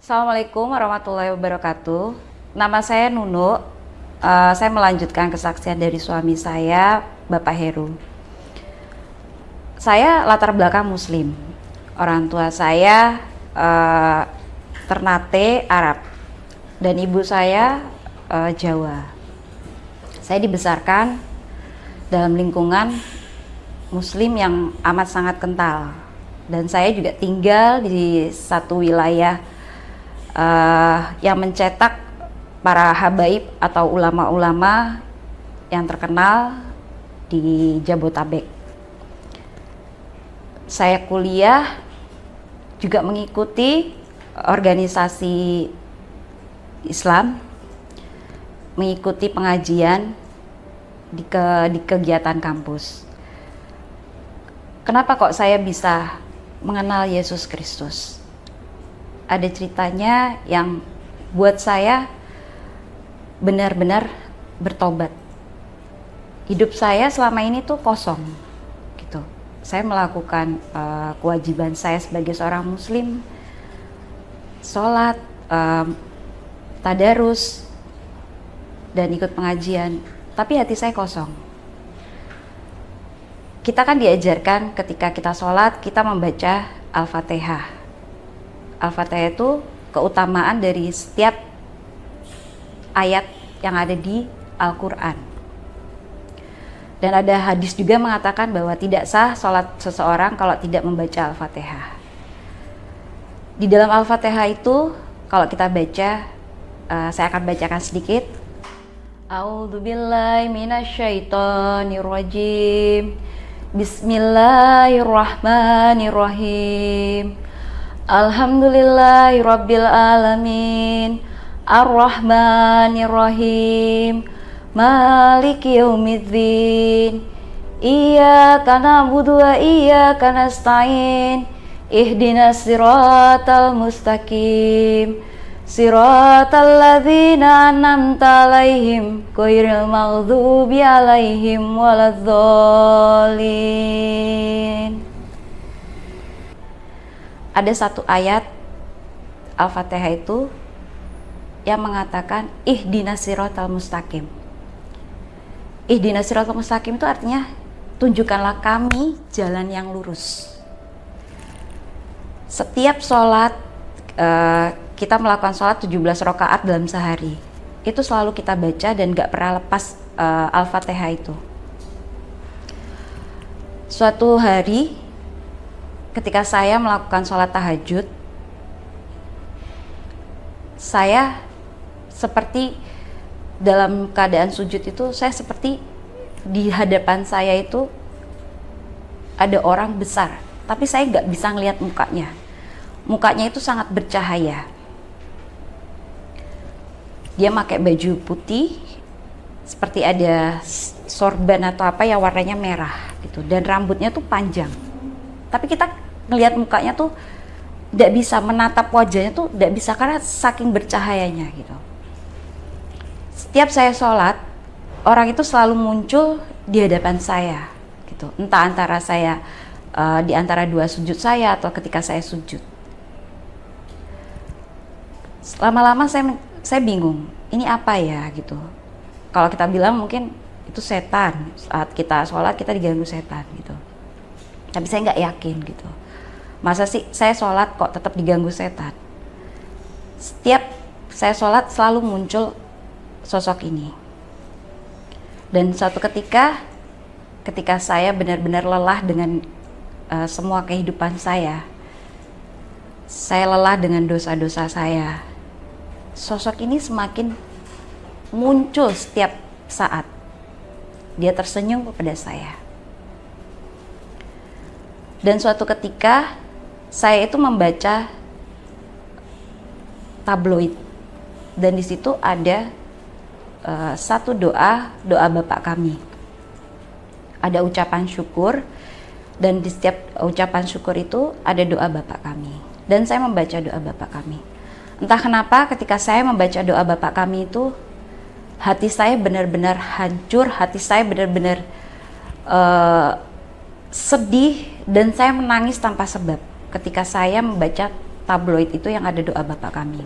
Assalamualaikum warahmatullahi wabarakatuh. Nama saya Nunu. Saya melanjutkan kesaksian dari suami saya, Bapak Heru. Saya latar belakang Muslim. Orang tua saya Ternate Arab dan ibu saya Jawa. Saya dibesarkan dalam lingkungan Muslim yang amat sangat kental, dan saya juga tinggal di satu wilayah yang mencetak para habaib atau ulama-ulama yang terkenal di Jabotabek. Saya kuliah juga mengikuti organisasi Islam, mengikuti pengajian di kegiatan kampus. Kenapa kok saya bisa mengenal Yesus Kristus? Ada ceritanya yang buat saya benar-benar bertobat. Hidup saya selama ini tuh kosong gitu. Saya melakukan kewajiban saya sebagai seorang muslim, sholat, tadarus, dan ikut pengajian, tapi hati saya kosong. Kita kan diajarkan ketika kita sholat, kita membaca Al-Fatihah. Al-Fatihah itu keutamaan dari setiap ayat yang ada di Al-Quran. Dan ada hadis juga mengatakan bahwa tidak sah sholat seseorang kalau tidak membaca Al-Fatihah. Di dalam Al-Fatihah itu, kalau kita baca, saya akan bacakan sedikit. A'udzubillahi minasyaitonirrajim. Bismillahirrahmanirrahim. Alhamdulillahi rabbil alamin, ar-rahmanirrahim, maliki yaumiddin, iyyaka na'budu wa iyyaka nasta'in, ihdinas siratal mustaqim, siratal ladzina an'amta 'alaihim ghairil maghdubi 'alaihim waladhdallin. Ada satu ayat Al-Fatihah itu yang mengatakan ihdinas siratal mustaqim. Ihdinas siratal mustaqim itu artinya tunjukkanlah kami jalan yang lurus. Setiap sholat, kita melakukan sholat 17 rakaat dalam sehari. Itu selalu kita baca dan gak pernah lepas Al-Fatihah itu. Suatu hari ketika saya melakukan sholat tahajud, saya seperti dalam keadaan sujud itu, saya seperti di hadapan saya itu ada orang besar, tapi saya nggak bisa ngelihat mukanya. Mukanya itu sangat bercahaya. Dia pakai baju putih, seperti ada sorban atau apa yang warnanya merah gitu, dan rambutnya tuh panjang. Tapi kita ngelihat mukanya tuh tidak bisa, menatap wajahnya tuh tidak bisa karena saking bercahayanya gitu. Setiap saya sholat, orang itu selalu muncul di hadapan saya gitu. Entah antara saya di antara dua sujud saya atau ketika saya sujud. Lama-lama saya bingung, ini apa ya gitu. Kalau kita bilang mungkin itu setan, saat kita sholat kita diganggu setan gitu. Tapi saya nggak yakin gitu. Masa sih saya sholat kok tetap diganggu setan? Setiap saya sholat selalu muncul sosok ini. Dan suatu ketika saya benar-benar lelah dengan semua kehidupan saya lelah dengan dosa-dosa saya. Sosok ini semakin muncul setiap saat. Dia tersenyum kepada saya. Dan suatu ketika saya itu membaca tabloid, dan di situ ada satu doa Bapak kami. Ada ucapan syukur, dan di setiap ucapan syukur itu ada doa Bapak kami. Dan saya membaca doa Bapak kami. Entah kenapa ketika saya membaca doa Bapak kami itu, hati saya benar-benar hancur, hati saya benar-benar sedih, dan saya menangis tanpa sebab ketika saya membaca tabloid itu yang ada doa Bapa Kami.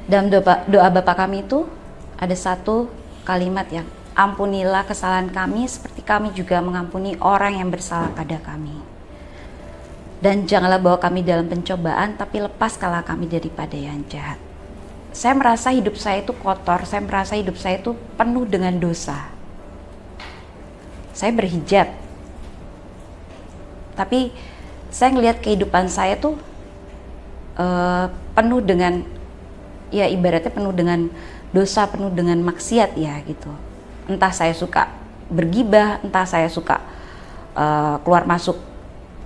Dalam doa Bapa Kami itu ada satu kalimat yang, ampunilah kesalahan kami seperti kami juga mengampuni orang yang bersalah pada kami. Dan janganlah bawa kami dalam pencobaan, tapi lepaskanlah kami daripada yang jahat. Saya merasa hidup saya itu kotor, saya merasa hidup saya itu penuh dengan dosa. Saya berhijab, tapi saya ngelihat kehidupan saya tuh penuh dengan, ya ibaratnya penuh dengan dosa, penuh dengan maksiat ya gitu. Entah saya suka bergibah, entah saya suka keluar masuk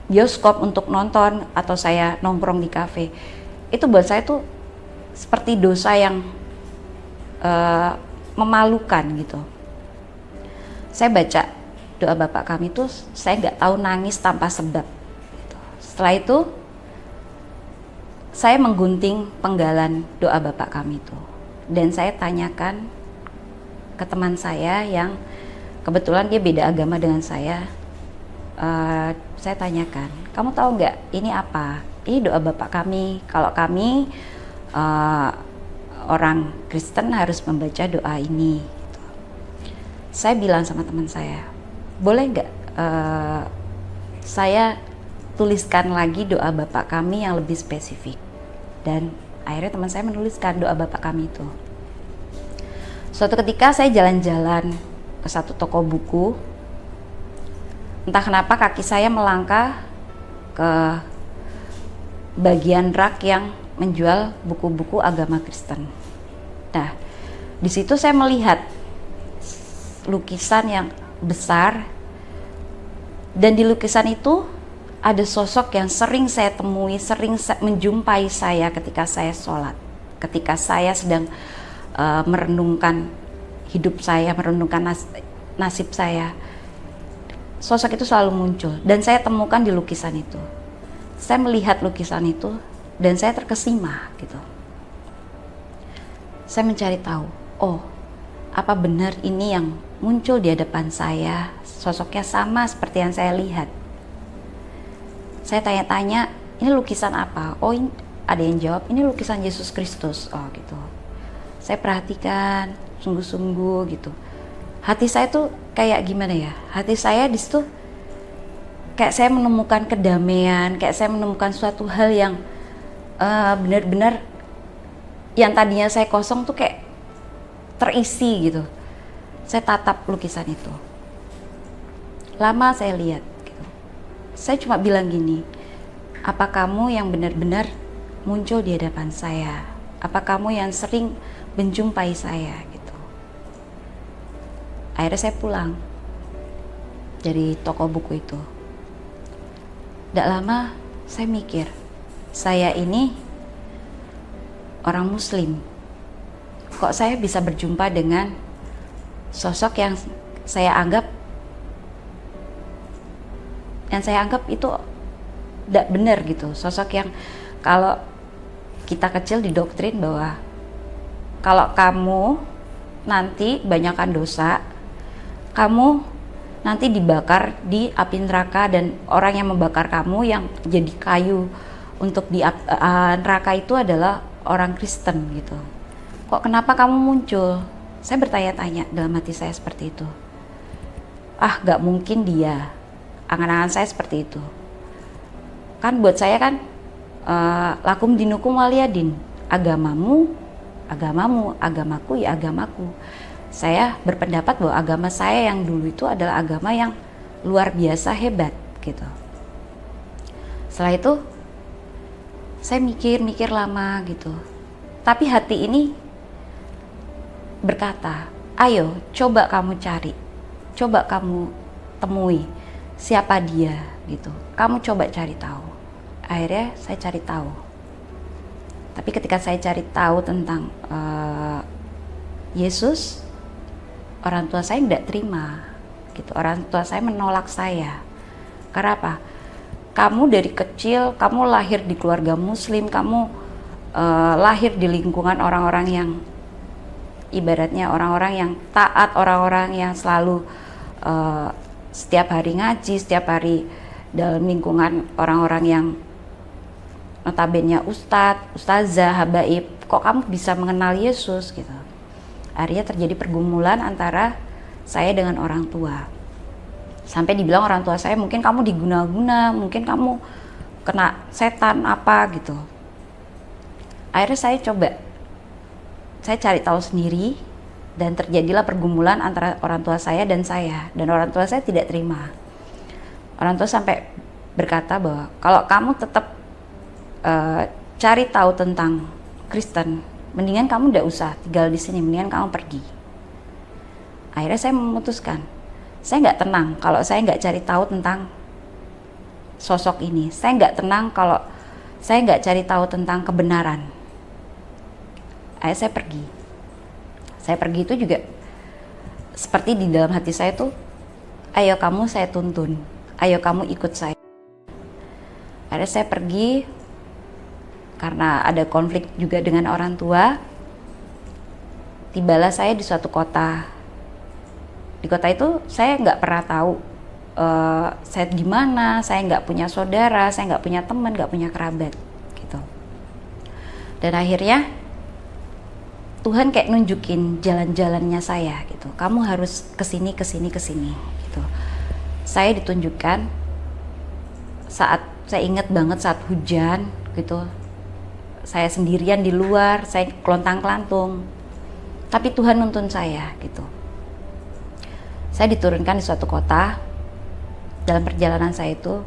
bioskop untuk nonton, atau saya nongkrong di kafe. Itu buat saya tuh seperti dosa yang memalukan gitu. Saya baca doa Bapa Kami tuh, saya nggak tahu nangis tanpa sebab gitu. Setelah itu saya menggunting penggalan doa Bapa Kami itu, dan saya tanyakan ke teman saya yang kebetulan dia beda agama dengan saya. Saya tanyakan, kamu tahu nggak ini apa? Ini doa Bapa Kami. Kalau kami orang Kristen harus membaca doa ini gitu. Saya bilang sama teman saya, boleh nggak saya tuliskan lagi doa Bapa Kami yang lebih spesifik? Dan akhirnya teman saya menuliskan doa Bapa Kami itu. Suatu ketika saya jalan-jalan ke satu toko buku, entah kenapa kaki saya melangkah ke bagian rak yang menjual buku-buku agama Kristen. Nah, di situ saya melihat lukisan yang besar, dan di lukisan itu ada sosok yang sering saya temui, menjumpai saya ketika saya sholat, ketika saya sedang merenungkan hidup saya, merenungkan nasib saya. Sosok itu selalu muncul, dan saya temukan di lukisan itu. Saya melihat lukisan itu dan saya terkesima gitu. Saya mencari tahu, oh, apa benar ini yang muncul di hadapan saya sosoknya sama seperti yang saya lihat? Saya tanya-tanya, ini lukisan apa? Oh, ini, ada yang jawab, ini lukisan Yesus Kristus. Oh gitu. Saya perhatikan sungguh-sungguh gitu. Hati saya tuh kayak gimana ya? Hati saya di situ kayak saya menemukan kedamaian, kayak saya menemukan suatu hal yang benar-benar yang tadinya saya kosong tuh kayak terisi gitu. Saya tatap lukisan itu. Lama saya lihat gitu. Saya cuma bilang gini, apa kamu yang benar-benar muncul di hadapan saya? Apa kamu yang sering menjumpai saya gitu. Akhirnya saya pulang dari toko buku itu. Tidak lama saya mikir, saya ini orang Muslim, kok saya bisa berjumpa dengan sosok yang saya anggap itu tidak benar gitu. Sosok yang kalau kita kecil didoktrin bahwa kalau kamu nanti banyakkan dosa, kamu nanti dibakar di api neraka, dan orang yang membakar kamu yang jadi kayu untuk di neraka itu adalah orang Kristen gitu. Kok kenapa kamu muncul? Saya bertanya-tanya dalam hati saya seperti itu. Ah, gak mungkin dia. Angan-angan saya seperti itu. Kan buat saya kan lakum dinukum waliyadin. Agamamu, agamaku ya agamaku. Saya berpendapat bahwa agama saya yang dulu itu adalah agama yang luar biasa hebat gitu. Setelah itu saya mikir lama gitu. Tapi hati ini berkata, ayo coba kamu cari, coba kamu temui siapa dia gitu. Kamu coba cari tahu. Akhirnya saya cari tahu. Tapi ketika saya cari tahu tentang Yesus, orang tua saya tidak terima gitu. Orang tua saya menolak saya. Karena apa? Kamu dari kecil, kamu lahir di keluarga Muslim, kamu lahir di lingkungan orang-orang yang ibaratnya orang-orang yang taat, orang-orang yang selalu setiap hari ngaji, setiap hari dalam lingkungan orang-orang yang notabene ustadz, ustazah, habaib, kok kamu bisa mengenal Yesus gitu. Akhirnya terjadi pergumulan antara saya dengan orang tua. Sampai dibilang orang tua saya, mungkin kamu diguna-guna, mungkin kamu kena setan apa gitu. Akhirnya saya cari tahu sendiri, dan terjadilah pergumulan antara orang tua saya dan saya. Dan orang tua saya tidak terima. Orang tua sampai berkata bahwa kalau kamu tetap cari tahu tentang Kristen, mendingan kamu tidak usah tinggal di sini, mendingan kamu pergi. Akhirnya saya memutuskan, saya nggak tenang kalau saya nggak cari tahu tentang sosok ini. Saya nggak tenang kalau saya nggak cari tahu tentang kebenaran. Akhirnya saya pergi. Saya pergi itu juga seperti di dalam hati saya tuh, ayo kamu saya tuntun, ayo kamu ikut saya. Akhirnya saya pergi karena ada konflik juga dengan orang tua. Tibalah saya di suatu kota. Di kota itu saya nggak pernah tahu saya gimana, saya nggak punya saudara, saya nggak punya teman, nggak punya kerabat gitu. Dan akhirnya Tuhan kayak nunjukin jalan-jalannya saya gitu. Kamu harus kesini gitu. Saya ditunjukkan saat, saya ingat banget saat hujan gitu. Saya sendirian di luar, saya kelontang-kelantung. Tapi Tuhan nuntun saya gitu. Saya diturunkan di suatu kota. Dalam perjalanan saya itu,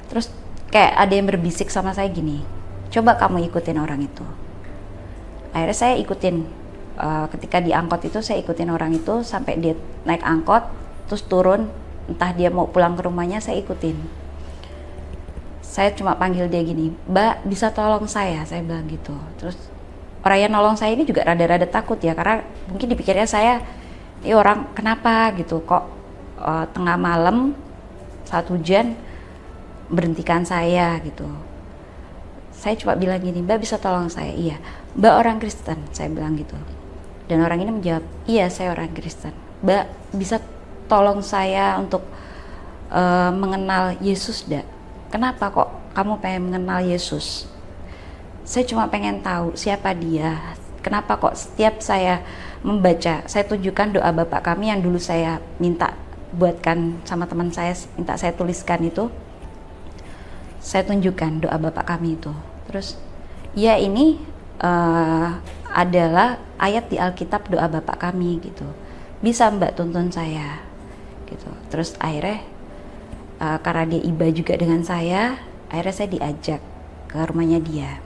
terus kayak ada yang berbisik sama saya gini, coba kamu ikutin orang itu. Akhirnya saya ikutin, ketika di angkot itu saya ikutin orang itu sampai dia naik angkot, terus turun, entah dia mau pulang ke rumahnya, saya ikutin. Saya cuma panggil dia gini, Mbak bisa tolong saya bilang gitu. Terus orang yang nolong saya ini juga rada-rada takut ya, karena mungkin dipikirnya saya, ini orang kenapa gitu, kok tengah malam saat hujan berhentikan saya gitu. Saya cuma bilang gini, Mbak bisa tolong saya? Iya. Mbak orang Kristen, saya bilang gitu. Dan orang ini menjawab, iya saya orang Kristen. Mbak bisa tolong saya untuk mengenal Yesus enggak? Kenapa kok kamu pengen mengenal Yesus? Saya cuma pengen tahu siapa dia. Kenapa kok setiap saya membaca, saya tunjukkan doa Bapak kami yang dulu saya minta buatkan sama teman saya, minta saya tuliskan itu. Saya tunjukkan doa Bapak kami itu. Terus, ya ini adalah ayat di Alkitab doa Bapak kami gitu. Bisa Mbak tuntun saya gitu. Terus akhirnya karena dia iba juga dengan saya, akhirnya saya diajak ke rumahnya dia.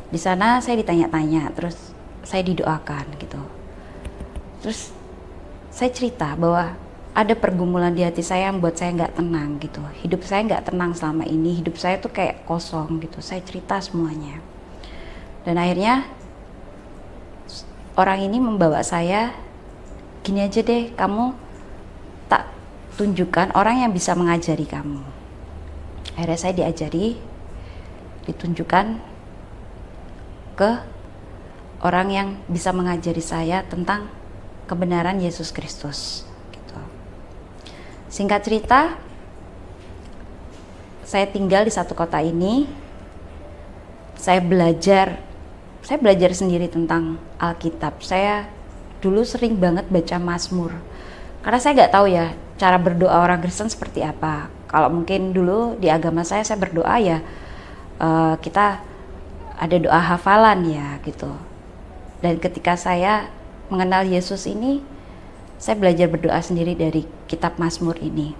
Di sana saya ditanya-tanya, terus saya didoakan gitu. Terus saya cerita bahwa ada pergumulan di hati saya yang buat saya nggak tenang gitu. Hidup saya nggak tenang selama ini. Hidup saya tuh kayak kosong gitu. Saya cerita semuanya. Dan akhirnya orang ini membawa saya, gini aja deh, kamu tak tunjukkan orang yang bisa mengajari kamu. Akhirnya saya diajari, ditunjukkan ke orang yang bisa mengajari saya tentang kebenaran Yesus Kristus. Singkat cerita, saya tinggal di satu kota ini. Saya belajar sendiri tentang Alkitab. Saya dulu sering banget baca Mazmur. Karena saya nggak tahu ya cara berdoa orang Kristen seperti apa. Kalau mungkin dulu di agama saya berdoa ya kita ada doa hafalan ya gitu. Dan ketika saya mengenal Yesus ini, saya belajar berdoa sendiri dari kitab Mazmur ini.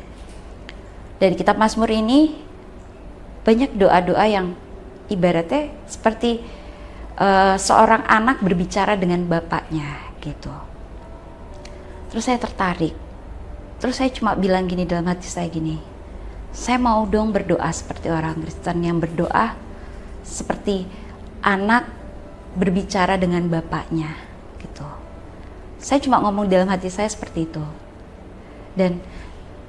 Dari kitab Mazmur ini banyak doa-doa yang ibaratnya seperti seorang anak berbicara dengan bapaknya gitu. Terus saya tertarik. Terus saya cuma bilang gini dalam hati saya gini, saya mau dong berdoa seperti orang Kristen yang berdoa seperti anak berbicara dengan bapaknya gitu. Saya cuma ngomong dalam hati saya seperti itu. Dan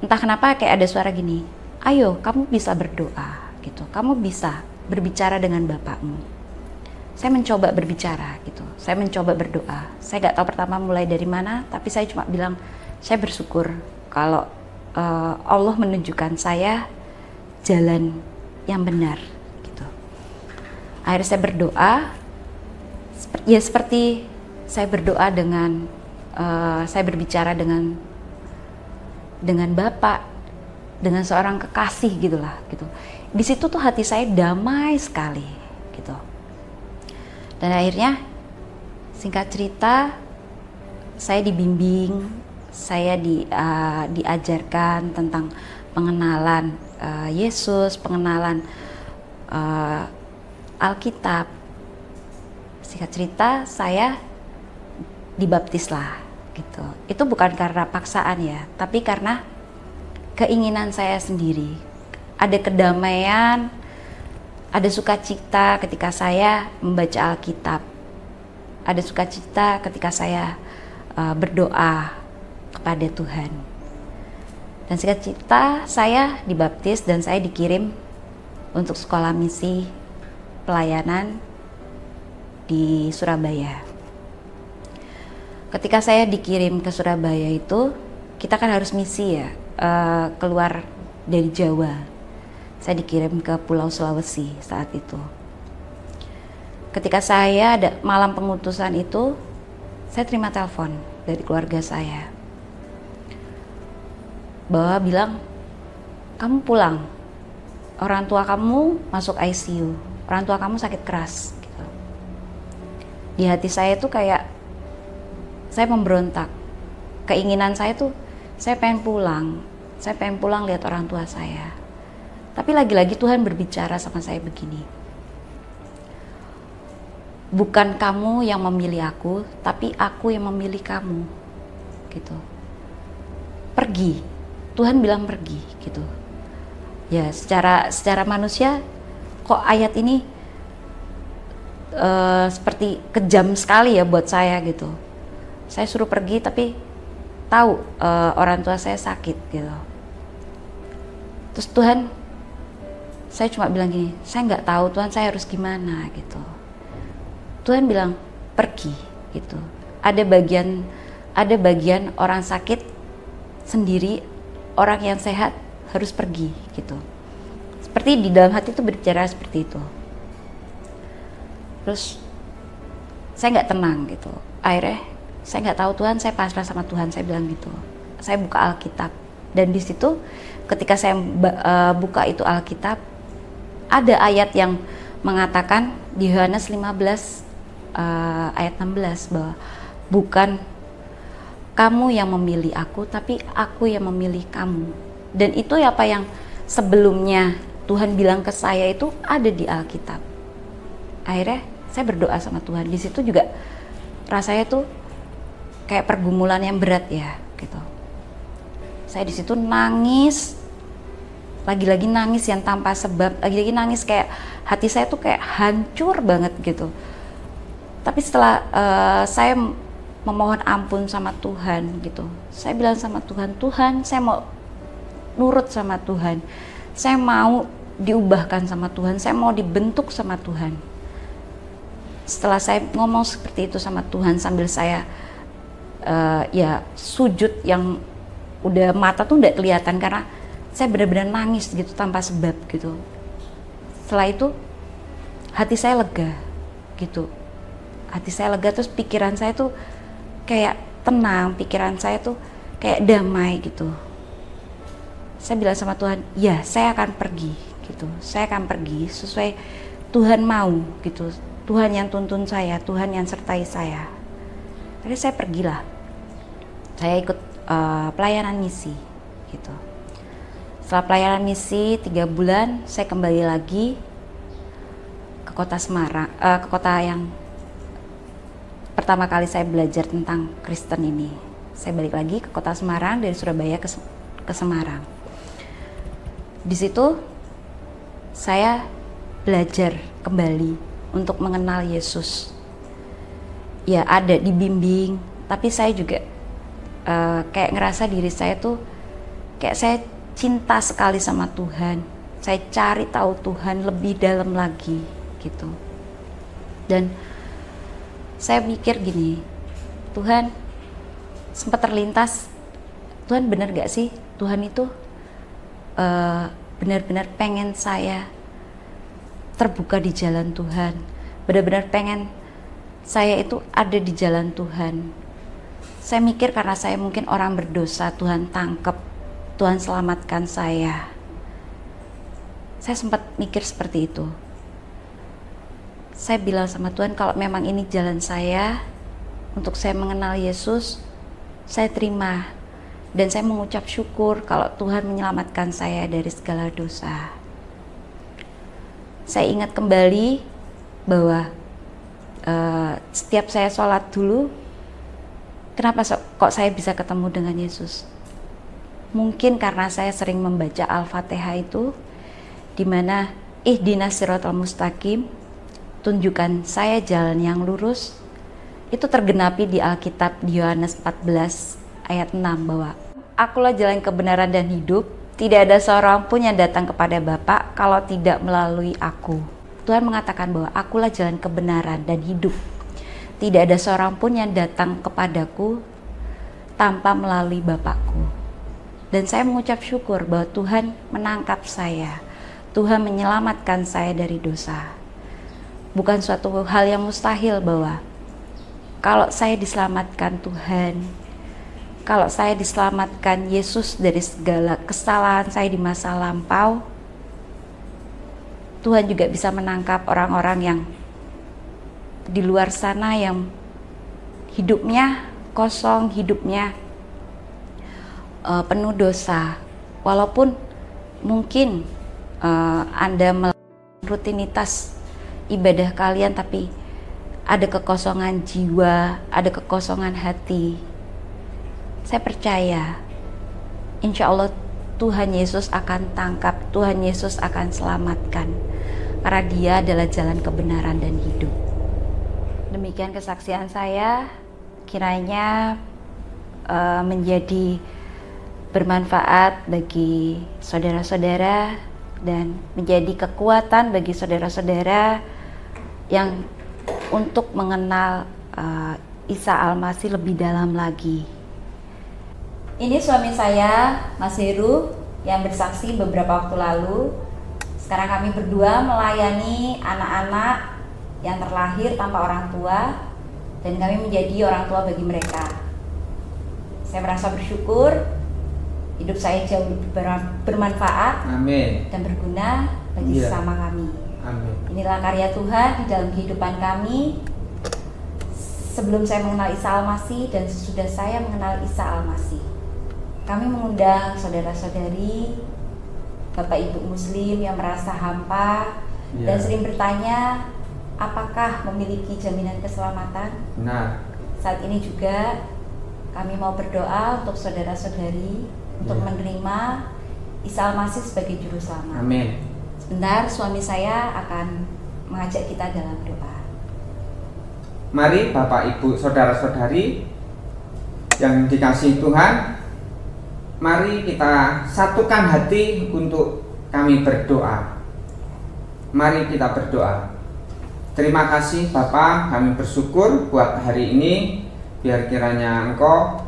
entah kenapa kayak ada suara gini, ayo kamu bisa berdoa gitu. Kamu bisa berbicara dengan bapakmu. Saya mencoba berbicara gitu. Saya mencoba berdoa. Saya gak tahu pertama mulai dari mana, tapi saya cuma bilang, saya bersyukur kalau Allah menunjukkan saya jalan yang benar gitu. Akhirnya saya berdoa, ya seperti saya berdoa dengan saya berbicara dengan Bapak, dengan seorang kekasih gitulah gitu. Di situ tuh hati saya damai sekali gitu. Dan akhirnya singkat cerita saya dibimbing, saya diajarkan tentang pengenalan Yesus, pengenalan Alkitab. Singkat cerita saya dibaptis lah gitu. Itu bukan karena paksaan ya, tapi karena keinginan saya sendiri. Ada kedamaian, ada sukacita ketika saya membaca Alkitab. Ada sukacita ketika saya berdoa kepada Tuhan. Dan singkat cerita saya dibaptis dan saya dikirim untuk sekolah misi pelayanan di Surabaya. Ketika saya dikirim ke Surabaya itu, kita kan harus misi ya, keluar dari Jawa. Saya dikirim ke Pulau Sulawesi saat itu. Ketika saya ada malam pengutusan itu, saya terima telepon dari keluarga saya bahwa bilang, kamu pulang, orang tua kamu masuk ICU, orang tua kamu sakit keras gitu. Di hati saya tuh kayak saya memberontak. Keinginan saya tuh saya pengen pulang lihat orang tua saya. Tapi lagi-lagi Tuhan berbicara sama saya begini, bukan kamu yang memilih aku, tapi aku yang memilih kamu gitu. Pergi, Tuhan bilang pergi gitu. Ya secara manusia kok ayat ini seperti kejam sekali ya buat saya gitu. Saya suruh pergi tapi tahu orang tua saya sakit gitu. Terus Tuhan, saya cuma bilang gini, saya nggak tahu Tuhan saya harus gimana gitu. Tuhan bilang pergi gitu. Ada bagian orang sakit sendiri, orang yang sehat harus pergi gitu. Seperti di dalam hati itu berbicara seperti itu. Terus saya nggak tenang gitu. Akhirnya saya nggak tahu Tuhan, saya pasrah sama Tuhan, saya bilang gitu. Saya buka Alkitab dan di situ ketika saya buka itu Alkitab, ada ayat yang mengatakan di Yohanes 15 ayat 16 bahwa bukan kamu yang memilih aku, tapi aku yang memilih kamu. Dan itu apa yang sebelumnya Tuhan bilang ke saya itu ada di Alkitab. Akhirnya saya berdoa sama Tuhan. Di situ juga rasanya tuh kayak pergumulan yang berat ya gitu. Saya di situ nangis, lagi-lagi nangis yang tanpa sebab, lagi-lagi nangis kayak hati saya tuh kayak hancur banget gitu. Tapi setelah saya memohon ampun sama Tuhan gitu, saya bilang sama Tuhan, Tuhan saya mau nurut sama Tuhan, saya mau diubahkan sama Tuhan, saya mau dibentuk sama Tuhan. Setelah saya ngomong seperti itu sama Tuhan sambil saya ya sujud yang udah mata tuh udah kelihatan karena saya benar-benar nangis gitu tanpa sebab gitu. Setelah itu hati saya lega gitu. Hati saya lega, terus pikiran saya tuh kayak tenang, pikiran saya tuh kayak damai gitu. Saya bilang sama Tuhan, ya saya akan pergi gitu. Saya akan pergi sesuai Tuhan mau gitu. Tuhan yang tuntun saya, Tuhan yang sertai saya. Jadi saya pergilah. Saya ikut pelayanan misi gitu. Setelah pelayanan misi 3 bulan, saya kembali lagi ke kota Semarang, ke kota yang pertama kali saya belajar tentang Kristen ini. Saya balik lagi ke kota Semarang, dari Surabaya ke Semarang. Di situ saya belajar kembali untuk mengenal Yesus. Ya ada dibimbing, tapi saya juga kayak ngerasa diri saya tuh kayak saya cinta sekali sama Tuhan. Saya cari tahu Tuhan lebih dalam lagi gitu. Dan saya pikir gini, Tuhan sempat terlintas, Tuhan benar gak sih Tuhan itu benar-benar pengen saya terbuka di jalan Tuhan. Benar-benar pengen saya itu ada di jalan Tuhan. Saya mikir karena saya mungkin orang berdosa, Tuhan tangkep, Tuhan selamatkan saya. Saya sempat mikir seperti itu. Saya bilang sama Tuhan, kalau memang ini jalan saya, untuk saya mengenal Yesus, saya terima. Dan saya mengucap syukur kalau Tuhan menyelamatkan saya dari segala dosa. Saya ingat kembali bahwa setiap saya sholat dulu, kenapa kok saya bisa ketemu dengan Yesus? Mungkin karena saya sering membaca Al-Fatihah itu, di mana ihdinas siratal mustaqim, tunjukkan saya jalan yang lurus, itu tergenapi di Alkitab di Yohanes 14 ayat 6 bahwa akulah jalan kebenaran dan hidup, tidak ada seorang pun yang datang kepada Bapa kalau tidak melalui aku. Tuhan mengatakan bahwa akulah jalan kebenaran dan hidup. Tidak ada seorang pun yang datang kepadaku tanpa melalui Bapakku. Dan saya mengucap syukur bahwa Tuhan menangkap saya. Tuhan menyelamatkan saya dari dosa. Bukan suatu hal yang mustahil bahwa kalau saya diselamatkan Tuhan, kalau saya diselamatkan Yesus dari segala kesalahan saya di masa lampau, Tuhan juga bisa menangkap orang-orang yang di luar sana yang hidupnya kosong, hidupnya penuh dosa. Walaupun mungkin Anda melakukan rutinitas ibadah kalian, tapi ada kekosongan jiwa, ada kekosongan hati. Saya percaya, insya Allah Tuhan Yesus akan tangkap, Tuhan Yesus akan selamatkan, karena Dia adalah jalan kebenaran dan hidup. Demikian kesaksian saya, kiranya menjadi bermanfaat bagi saudara-saudara dan menjadi kekuatan bagi saudara-saudara yang untuk mengenal Isa Al-Masih lebih dalam lagi. Ini suami saya, Mas Heru, yang bersaksi beberapa waktu lalu. Sekarang kami berdua melayani anak-anak yang terlahir tanpa orang tua, dan kami menjadi orang tua bagi mereka. Saya merasa bersyukur, hidup saya jauh lebih bermanfaat. Amin. Dan berguna bagi sesama kami. Amin. Inilah karya Tuhan di dalam kehidupan kami. Sebelum saya mengenal Isa Al-Masih dan sesudah saya mengenal Isa Al-Masih, kami mengundang saudara-saudari, Bapak Ibu Muslim yang merasa hampa dan sering bertanya, apakah memiliki jaminan keselamatan? Nah, saat ini juga kami mau berdoa untuk saudara-saudari untuk menerima Isa Al-Masih sebagai juru selamat. Amin. Sebentar, suami saya akan mengajak kita dalam doa. Mari Bapak Ibu saudara-saudari yang dikasihi Tuhan, mari kita satukan hati untuk kami berdoa. Mari kita berdoa. Terima kasih Bapa, kami bersyukur buat hari ini. Biar kiranya Engkau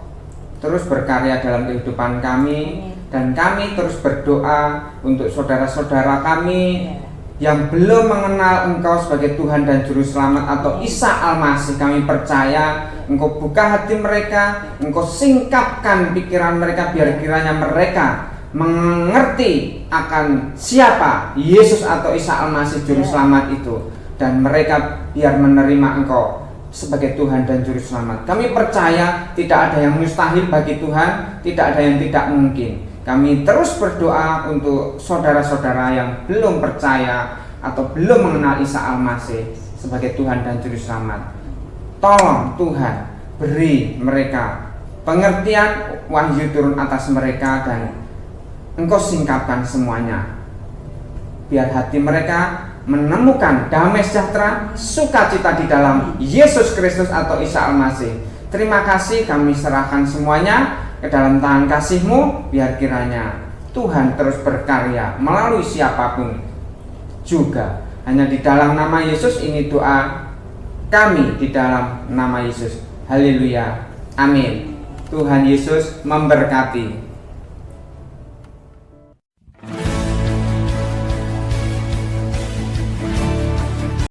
terus berkarya dalam kehidupan kami. Dan kami terus berdoa untuk saudara-saudara kami yang belum mengenal Engkau sebagai Tuhan dan Juru Selamat atau Isa Al-Masih. Kami percaya Engkau buka hati mereka, Engkau singkapkan pikiran mereka, biar kiranya mereka mengerti akan siapa Yesus atau Isa Al-Masih Juru Selamat itu, dan mereka biar menerima Engkau sebagai Tuhan dan Juru Selamat. Kami percaya tidak ada yang mustahil bagi Tuhan, tidak ada yang tidak mungkin. Kami terus berdoa untuk saudara-saudara yang belum percaya atau belum mengenal Isa Al-Masih sebagai Tuhan dan Juru Selamat. Tolong Tuhan, beri mereka pengertian, wahyu turun atas mereka, dan Engkau singkapkan semuanya. Biar hati mereka menemukan damai sejahtera, sukacita di dalam Yesus Kristus atau Isa Al-Masih. Terima kasih, kami serahkan semuanya ke dalam tangan kasih-Mu, biar kiranya Tuhan terus berkarya melalui siapapun juga. Hanya di dalam nama Yesus ini doa kami, di dalam nama Yesus. Haleluya. Amin. Tuhan Yesus memberkati.